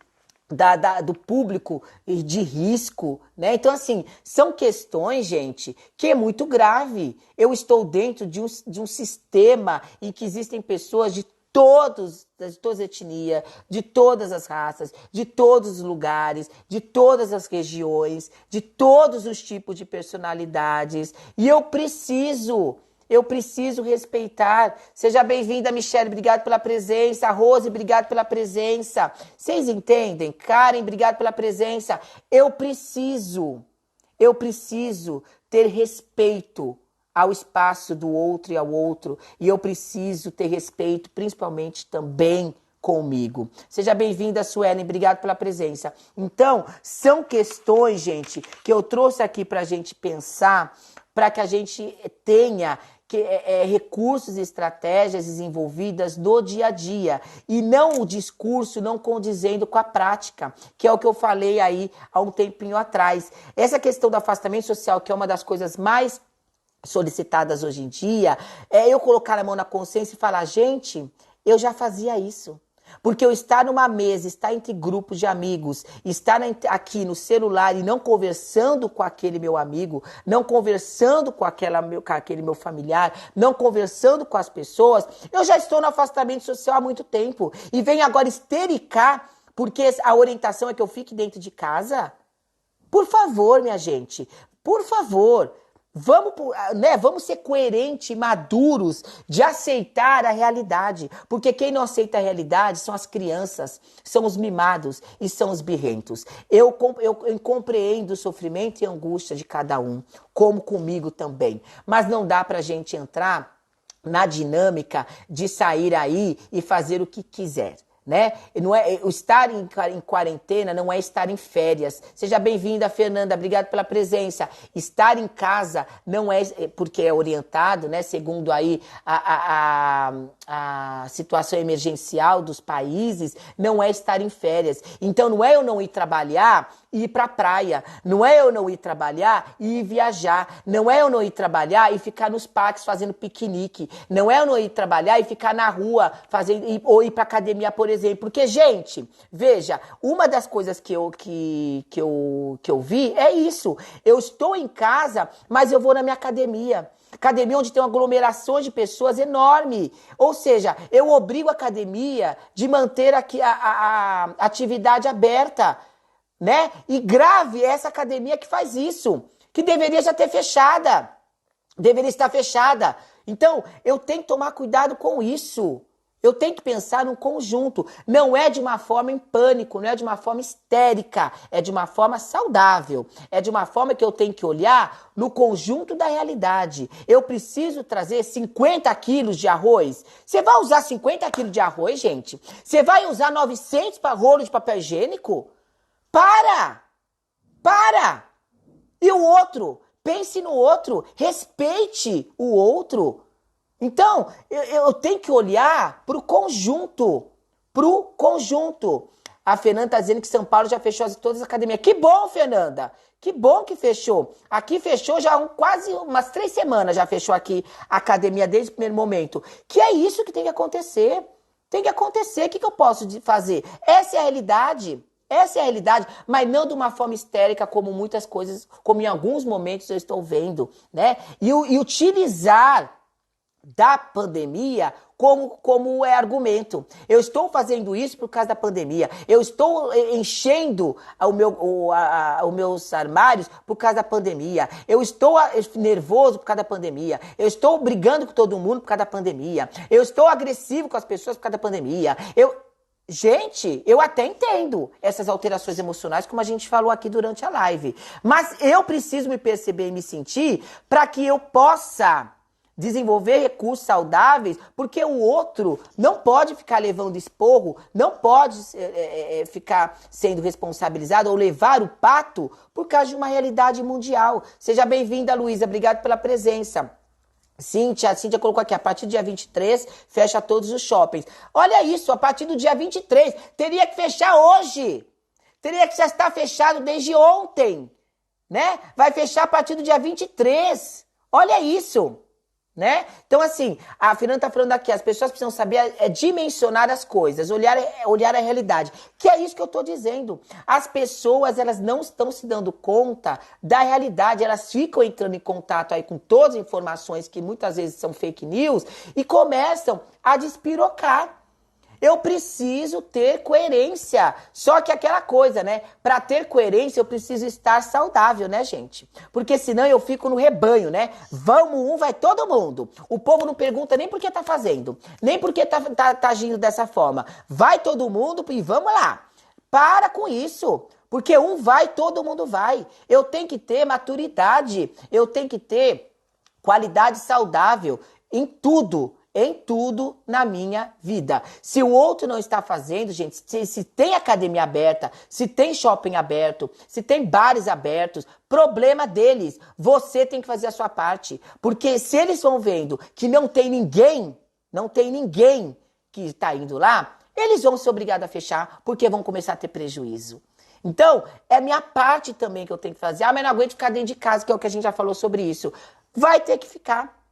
público de risco, né? Então, assim, são questões, gente, que é muito grave. Eu estou dentro de um sistema em que existem pessoas de todas as etnias, de todas as raças, de todos os lugares, de todas as regiões, de todos os tipos de personalidades. E eu preciso respeitar. Seja bem-vinda, Michelle, obrigado pela presença. Rose, obrigado pela presença. Vocês entendem? Karen, obrigado pela presença. Eu preciso ter respeito ao espaço do outro e ao outro. E eu preciso ter respeito, principalmente também comigo. Seja bem-vinda, Suelen, obrigado pela presença. Então, são questões, gente, que eu trouxe aqui para a gente pensar, para que a gente tenha recursos e estratégias desenvolvidas no dia a dia e não o discurso não condizendo com a prática, que é o que eu falei aí há um tempinho atrás. Essa questão do afastamento social, que é uma das coisas mais solicitadas hoje em dia, é eu colocar a mão na consciência e falar, gente, eu já fazia isso. Porque eu estar numa mesa, estar entre grupos de amigos, estar aqui no celular e não conversando com aquele meu amigo, não conversando com aquele meu familiar, não conversando com as pessoas, eu já estou no afastamento social há muito tempo. E venho agora histericar porque a orientação é que eu fique dentro de casa? Por favor, minha gente, por favor. Vamos ser coerentes e maduros de aceitar a realidade. Porque quem não aceita a realidade são as crianças, são os mimados e são os birrentos. Eu compreendo o sofrimento e a angústia de cada um, como comigo também. Mas não dá pra gente entrar na dinâmica de sair aí e fazer o que quiser. Né? Não é, o estar em quarentena não é estar em férias. Seja bem-vinda, Fernanda, obrigado pela presença. Estar em casa não é, porque é orientado, né, segundo aí a situação emergencial dos países, não é estar em férias. Então não é eu não ir trabalhar e ir pra praia, não é eu não ir trabalhar e ir viajar, não é eu não ir trabalhar e ficar nos parques fazendo piquenique, não é eu não ir trabalhar e ficar na rua ou ir pra academia, por exemplo. Porque, gente, veja, uma das coisas que eu vi é isso. Eu estou em casa, mas eu vou na minha academia. Academia onde tem uma aglomeração de pessoas enorme. Ou seja, eu obrigo a academia de manter aqui a atividade aberta, né? E grave essa academia que faz isso, que deveria já ter fechada. Deveria estar fechada. Então, eu tenho que tomar cuidado com isso. Eu tenho que pensar num conjunto. Não é de uma forma em pânico, não é de uma forma histérica, é de uma forma saudável. É de uma forma que eu tenho que olhar no conjunto da realidade. Eu preciso trazer 50 quilos de arroz. Você vai usar 50 quilos de arroz, gente? Você vai usar 900 rolos de papel higiênico? Para! Para! E o outro? Pense no outro, respeite o outro. Então, eu tenho que olhar para o conjunto, A Fernanda está dizendo que São Paulo já fechou todas as academias. Que bom, Fernanda, que bom que fechou. Aqui fechou já quase umas 3 semanas, já fechou aqui a academia desde o primeiro momento. Que é isso que tem que acontecer. Tem que acontecer, o que eu posso fazer? Essa é a realidade. Essa é a realidade, mas não de uma forma histérica como muitas coisas, como em alguns momentos eu estou vendo, né? E utilizar da pandemia como argumento. Eu estou fazendo isso por causa da pandemia. Eu estou enchendo os meus armários por causa da pandemia. Eu estou nervoso por causa da pandemia. Eu estou brigando com todo mundo por causa da pandemia. Eu estou agressivo com as pessoas por causa da pandemia. Gente, eu até entendo essas alterações emocionais, como a gente falou aqui durante a live. Mas eu preciso me perceber e me sentir para que eu possa desenvolver recursos saudáveis, porque o outro não pode ficar levando esporro, não pode ficar sendo responsabilizado ou levar o pato por causa de uma realidade mundial. Seja bem-vinda, Luísa. Obrigado pela presença. A Cíntia colocou aqui, a partir do dia 23, fecha todos os shoppings. Olha isso, a partir do dia 23, teria que fechar hoje. Teria que já estar fechado desde ontem, né? Vai fechar a partir do dia 23. Olha isso, né? Então, assim, a Fernanda tá falando aqui, as pessoas precisam saber dimensionar as coisas, olhar a realidade. Que é isso que eu tô dizendo. As pessoas, elas não estão se dando conta da realidade, elas ficam entrando em contato aí com todas as informações que muitas vezes são fake news e começam a despirocar. Eu preciso ter coerência. Só que aquela coisa, né? Para ter coerência, eu preciso estar saudável, né, gente? Porque senão eu fico no rebanho, né? Vamos vai todo mundo. O povo não pergunta nem por que tá fazendo, nem por que tá agindo dessa forma. Vai todo mundo e vamos lá. Para com isso. Porque vai, todo mundo vai. Eu tenho que ter maturidade. Eu tenho que ter qualidade saudável em tudo na minha vida. Se o outro não está fazendo, gente, se tem academia aberta, se tem shopping aberto, se tem bares abertos, problema deles. Você tem que fazer a sua parte. Porque se eles vão vendo que não tem ninguém que está indo lá, eles vão ser obrigados a fechar porque vão começar a ter prejuízo. Então, é minha parte também que eu tenho que fazer. Mas não aguento ficar dentro de casa, que é o que a gente já falou sobre isso. Vai ter que ficar.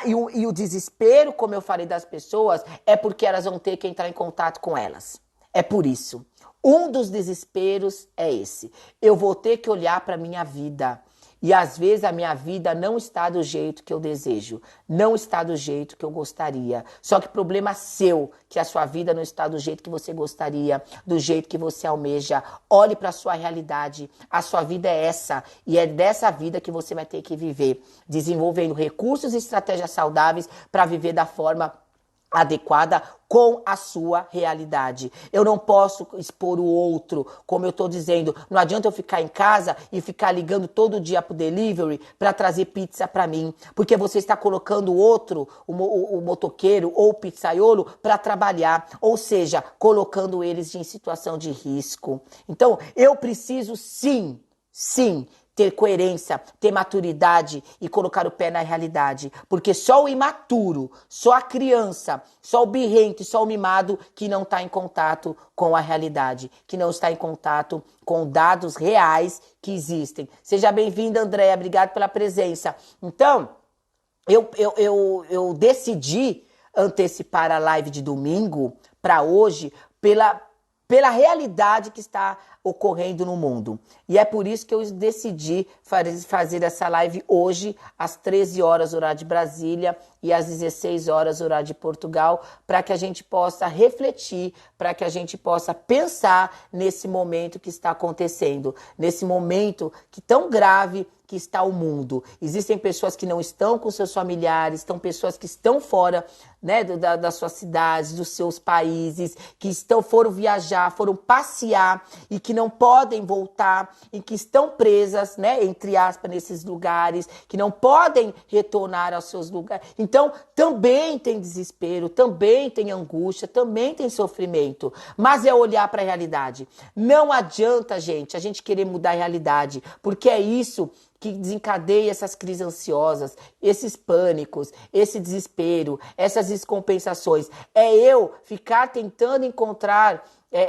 E o desespero, como eu falei, das pessoas, é porque elas vão ter que entrar em contato com elas. É por isso. Um dos desesperos é esse. Eu vou ter que olhar para a minha vida. E às vezes a minha vida não está do jeito que eu desejo. Não está do jeito que eu gostaria. Só que problema seu, que a sua vida não está do jeito que você gostaria, do jeito que você almeja. Olhe para a sua realidade. A sua vida é essa. E é dessa vida que você vai ter que viver. Desenvolvendo recursos e estratégias saudáveis para viver da forma adequada com a sua realidade. Eu não posso expor o outro, como eu tô dizendo. Não adianta eu ficar em casa e ficar ligando todo dia pro delivery para trazer pizza para mim, porque você está colocando o outro, o motoqueiro ou o pizzaiolo para trabalhar, ou seja, colocando eles em situação de risco. Então, eu preciso sim, ter coerência, ter maturidade e colocar o pé na realidade. Porque só o imaturo, só a criança, só o birrento, só o mimado que não está em contato com a realidade, que não está em contato com dados reais que existem. Seja bem-vinda, Andréia, obrigado pela presença. Então, eu decidi antecipar a live de domingo para hoje pela realidade que está ocorrendo no mundo. E é por isso que eu decidi fazer essa live hoje, às 13 horas, horário de Brasília, e às 16 horas, horário de Portugal, para que a gente possa refletir, para que a gente possa pensar nesse momento que está acontecendo, nesse momento que tão grave que está o mundo. Existem pessoas que não estão com seus familiares, estão pessoas que estão fora, né, das suas cidades, dos seus países, que foram viajar, foram passear e que não podem voltar e que estão presas, né, entre aspas, nesses lugares, que não podem retornar aos seus lugares. Então, também tem desespero, também tem angústia, também tem sofrimento, mas é olhar para a realidade. Não adianta, gente, a gente querer mudar a realidade, porque é isso que desencadeia essas crises ansiosas, esses pânicos, esse desespero, essas descompensações. É eu ficar tentando encontrar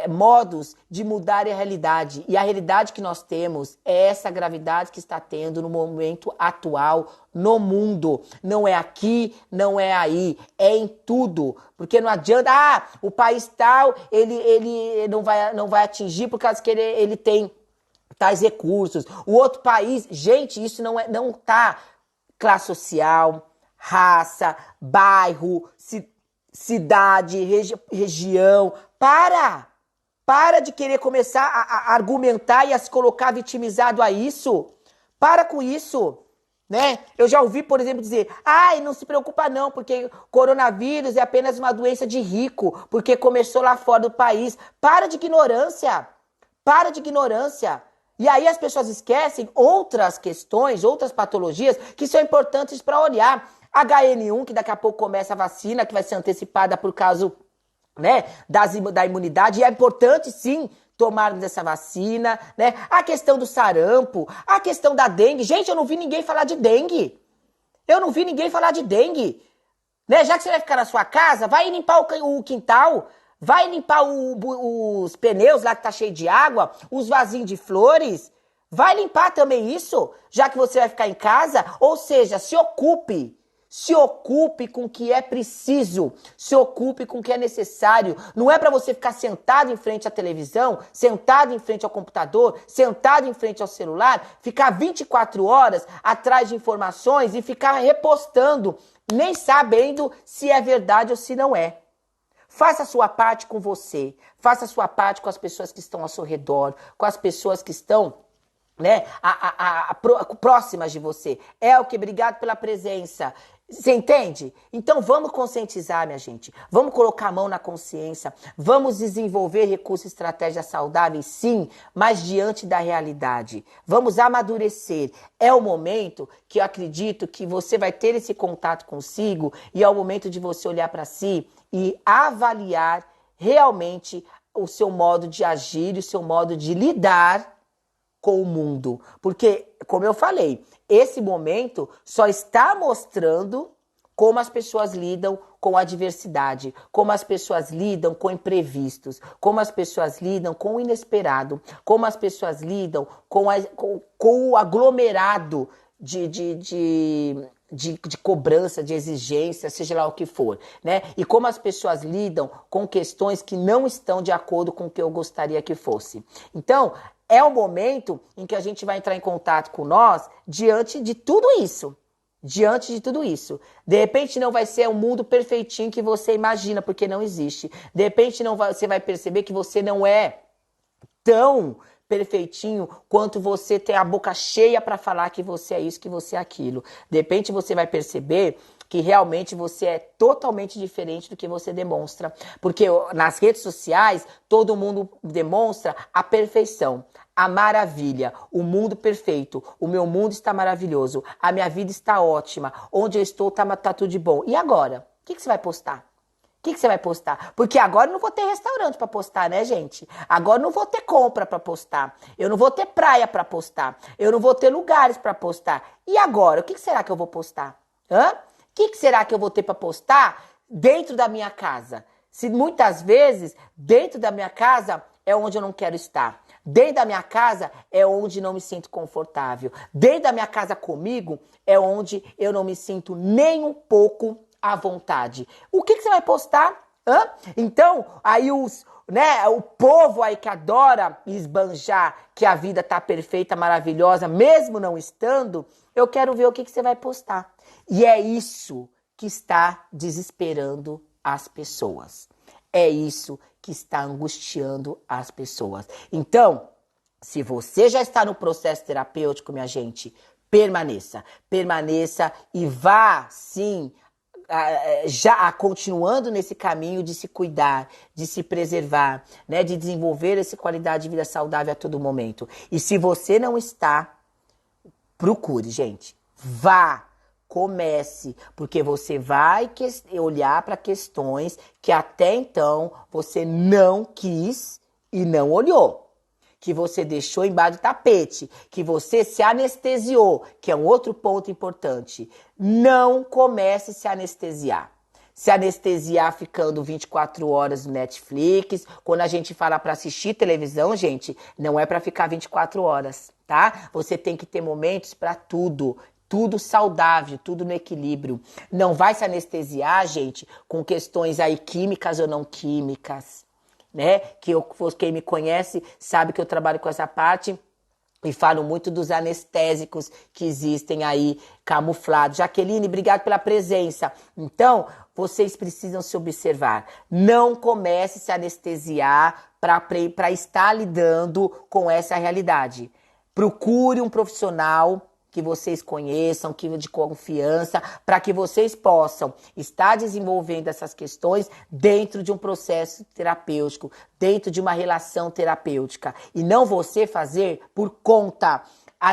modos de mudar a realidade. E a realidade que nós temos é essa gravidade que está tendo no momento atual no mundo. Não é aqui, não é aí, é em tudo. Porque não adianta, o país tal, ele não vai atingir por causa que ele tem tais recursos. O outro país, gente, isso não tá classe social, raça, bairro, cidade, região. Para de querer começar a argumentar e a se colocar vitimizado a isso. Para com isso, né? Eu já ouvi, por exemplo, dizer, não se preocupa não, porque coronavírus é apenas uma doença de rico, porque começou lá fora do país. Para de ignorância. Para de ignorância. E aí as pessoas esquecem outras questões, outras patologias que são importantes para olhar. HN1, que daqui a pouco começa a vacina, que vai ser antecipada por causa, né, da imunidade. E é importante, sim, tomarmos essa vacina, né? A questão do sarampo, a questão da dengue. Gente, eu não vi ninguém falar de dengue. Eu não vi ninguém falar de dengue. Né? Já que você vai ficar na sua casa, vai limpar o quintal. Vai limpar os pneus lá que tá cheio de água, os vasinhos de flores. Vai limpar também isso, já que você vai ficar em casa. Ou seja, se ocupe com o que é preciso, se ocupe com o que é necessário. Não é para você ficar sentado em frente à televisão, sentado em frente ao computador, sentado em frente ao celular, ficar 24 horas atrás de informações e ficar repostando, nem sabendo se é verdade ou se não é. Faça a sua parte com você, faça a sua parte com as pessoas que estão ao seu redor, com as pessoas que estão, né, próximas de você. Obrigado pela presença. Você entende? Então vamos conscientizar, minha gente. Vamos colocar a mão na consciência. Vamos desenvolver recursos e estratégias saudáveis, sim, mas diante da realidade. Vamos amadurecer. É o momento que eu acredito que você vai ter esse contato consigo e é o momento de você olhar para si e avaliar realmente o seu modo de agir e o seu modo de lidar com o mundo. Porque, como eu falei, esse momento só está mostrando como as pessoas lidam com a adversidade, como as pessoas lidam com imprevistos, como as pessoas lidam com o inesperado, como as pessoas lidam com o aglomerado de cobrança, de exigência, seja lá o que for, né? E como as pessoas lidam com questões que não estão de acordo com o que eu gostaria que fosse. Então, é o momento em que a gente vai entrar em contato com nós diante de tudo isso. Diante de tudo isso. De repente não vai ser um mundo perfeitinho que você imagina, porque não existe. De repente você vai perceber que você não é tão perfeitinho quanto você tem a boca cheia para falar que você é isso, que você é aquilo. De repente você vai perceber que realmente você é totalmente diferente do que você demonstra. Porque nas redes sociais, todo mundo demonstra a perfeição, a maravilha, o mundo perfeito. O meu mundo está maravilhoso, a minha vida está ótima, onde eu estou tá tudo de bom. E agora? O que você vai postar? O que você vai postar? Porque agora eu não vou ter restaurante para postar, né, gente? Agora eu não vou ter compra para postar. Eu não vou ter praia para postar. Eu não vou ter lugares para postar. E agora? O que será que eu vou postar? O que será que eu vou ter para postar dentro da minha casa? Se muitas vezes, dentro da minha casa é onde eu não quero estar. Dentro da minha casa é onde não me sinto confortável. Dentro da minha casa comigo é onde eu não me sinto nem um pouco à vontade. O que você vai postar? Hã? Então, aí o povo aí que adora esbanjar que a vida tá perfeita, maravilhosa, mesmo não estando, eu quero ver o que você vai postar. E é isso que está desesperando as pessoas. É isso que está angustiando as pessoas. Então, se você já está no processo terapêutico, minha gente, permaneça. Permaneça e vá, sim, já continuando nesse caminho de se cuidar, de se preservar, né, de desenvolver essa qualidade de vida saudável a todo momento. E se você não está, procure, gente. Vá, comece, porque você vai olhar para questões que até então você não quis e não olhou. Que você deixou embaixo do tapete, que você se anestesiou, que é um outro ponto importante. Não comece a se anestesiar. Se anestesiar ficando 24 horas no Netflix. Quando a gente fala para assistir televisão, gente, não é para ficar 24 horas, tá? Você tem que ter momentos para tudo. Tudo saudável, tudo no equilíbrio. Não vai se anestesiar, gente, com questões aí químicas ou não químicas. Né? Quem me conhece sabe que eu trabalho com essa parte e falo muito dos anestésicos que existem aí camuflados. Jaqueline, obrigado pela presença. Então, vocês precisam se observar. Não comece a se anestesiar para estar lidando com essa realidade. Procure um profissional que vocês conheçam, que de confiança, para que vocês possam estar desenvolvendo essas questões dentro de um processo terapêutico, dentro de uma relação terapêutica. E não você fazer por conta,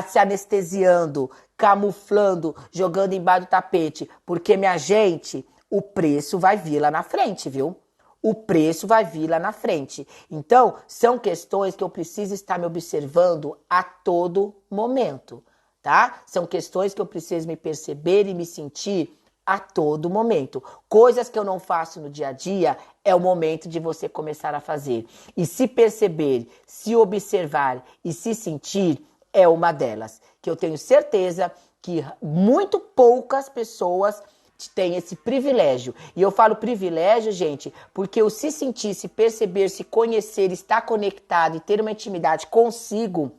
se anestesiando, camuflando, jogando embaixo do tapete. Porque, minha gente, o preço vai vir lá na frente, viu? O preço vai vir lá na frente. Então, são questões que eu preciso estar me observando a todo momento. Tá? São questões que eu preciso me perceber e me sentir a todo momento. Coisas que eu não faço no dia a dia, é o momento de você começar a fazer. E se perceber, se observar e se sentir, é uma delas. Que eu tenho certeza que muito poucas pessoas têm esse privilégio. E eu falo privilégio, gente, porque o se sentir, se perceber, se conhecer, estar conectado e ter uma intimidade consigo,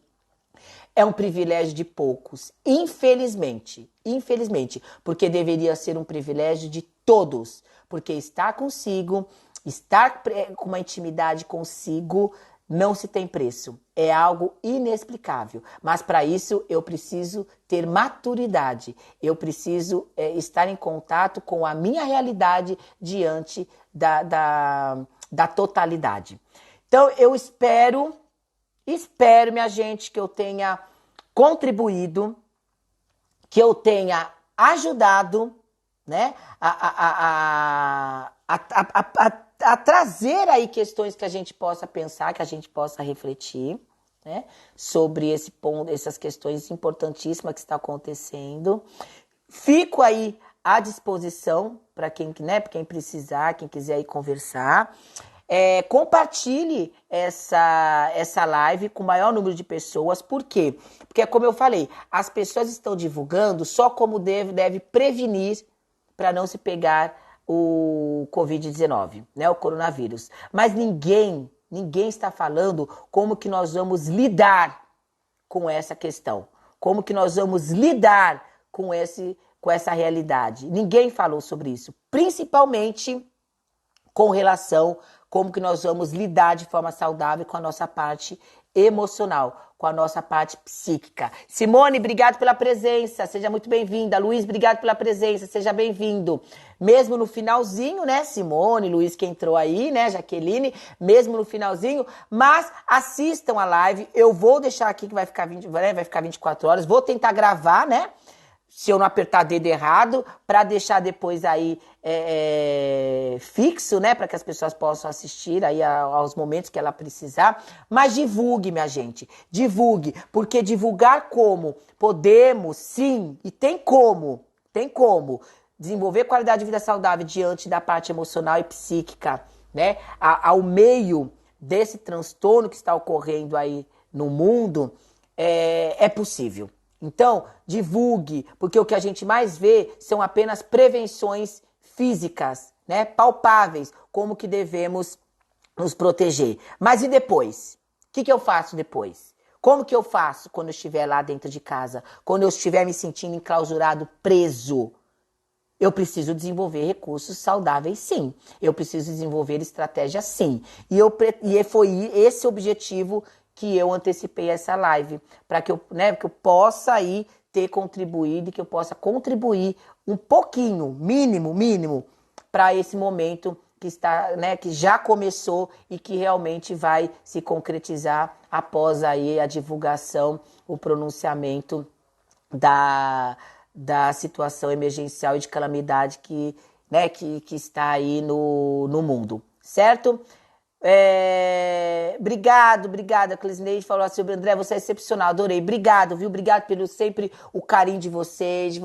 é um privilégio de poucos, infelizmente, porque deveria ser um privilégio de todos, porque estar consigo, estar com uma intimidade consigo, não se tem preço, é algo inexplicável, mas para isso eu preciso ter maturidade, eu preciso estar em contato com a minha realidade diante da totalidade. Então eu espero, minha gente, que eu tenha contribuído, que eu tenha ajudado, né, a trazer aí questões que a gente possa pensar, que a gente possa refletir, né, sobre esse ponto, essas questões importantíssimas que está acontecendo. Fico aí à disposição para quem, né, pra quem precisar, quem quiser ir conversar. Compartilhe essa live com o maior número de pessoas. Por quê? Porque, como eu falei, as pessoas estão divulgando só como deve prevenir para não se pegar o Covid-19, né, o coronavírus. Mas ninguém está falando como que nós vamos lidar com essa questão. Como que nós vamos lidar com essa realidade. Ninguém falou sobre isso. Principalmente com relação como que nós vamos lidar de forma saudável com a nossa parte emocional, com a nossa parte psíquica. Simone, obrigado pela presença, seja muito bem-vinda. Luiz, obrigado pela presença, seja bem-vindo. Mesmo no finalzinho, né, Simone, Luiz que entrou aí, né, Jaqueline, mesmo no finalzinho, mas assistam a live, eu vou deixar aqui que vai ficar 24 horas, vou tentar gravar, né, se eu não apertar dedo errado, para deixar depois aí fixo, né, para que as pessoas possam assistir aí aos momentos que ela precisar. Mas divulgue, minha gente, divulgue, porque divulgar como podemos, sim, e tem como desenvolver qualidade de vida saudável diante da parte emocional e psíquica, né, ao meio desse transtorno que está ocorrendo aí no mundo, é possível. Então, divulgue, porque o que a gente mais vê são apenas prevenções físicas, né, palpáveis, como que devemos nos proteger. Mas e depois? O que eu faço depois? Como que eu faço quando eu estiver lá dentro de casa? Quando eu estiver me sentindo enclausurado, preso? Eu preciso desenvolver recursos saudáveis, sim. Eu preciso desenvolver estratégias, sim. E foi esse objetivo que eu antecipei essa live, para que que eu possa aí ter contribuído e que eu possa contribuir um pouquinho, mínimo, para esse momento que está, né, que já começou e que realmente vai se concretizar após aí a divulgação, o pronunciamento da situação emergencial e de calamidade que está aí no mundo, certo? Obrigada, Clisneide falou sobre André, você é excepcional, adorei, obrigado, viu? Obrigado pelo sempre o carinho de vocês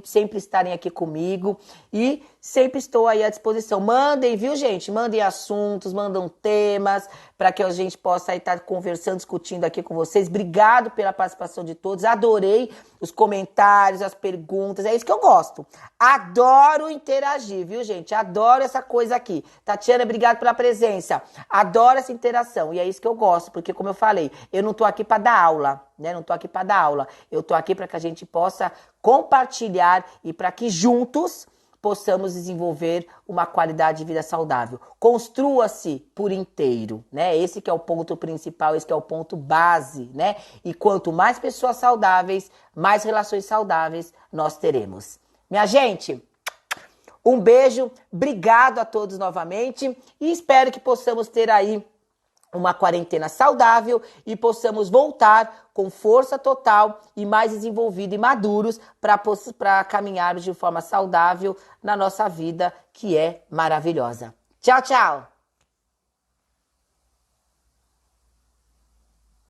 sempre estarem aqui comigo e sempre estou aí à disposição. Mandem, viu, gente? Mandem assuntos, mandam temas para que a gente possa aí estar conversando, discutindo aqui com vocês. Obrigado pela participação de todos, adorei os comentários, as perguntas, é isso que eu gosto. Adoro interagir, viu, gente? Adoro essa coisa aqui. Tatiana, obrigado pela presença. Adoro essa interação e é isso que eu gosto, porque como eu falei, eu não tô aqui para dar aula, né? Não tô aqui para dar aula. Eu tô aqui para que a gente possa compartilhar e para que juntos possamos desenvolver uma qualidade de vida saudável. Construa-se por inteiro, né? Esse que é o ponto principal, esse que é o ponto base, né? E quanto mais pessoas saudáveis, mais relações saudáveis nós teremos. Minha gente, um beijo, obrigado a todos novamente e espero que possamos ter aí uma quarentena saudável e possamos voltar com força total e mais desenvolvidos e maduros para caminharmos de forma saudável na nossa vida, que é maravilhosa. Tchau, tchau!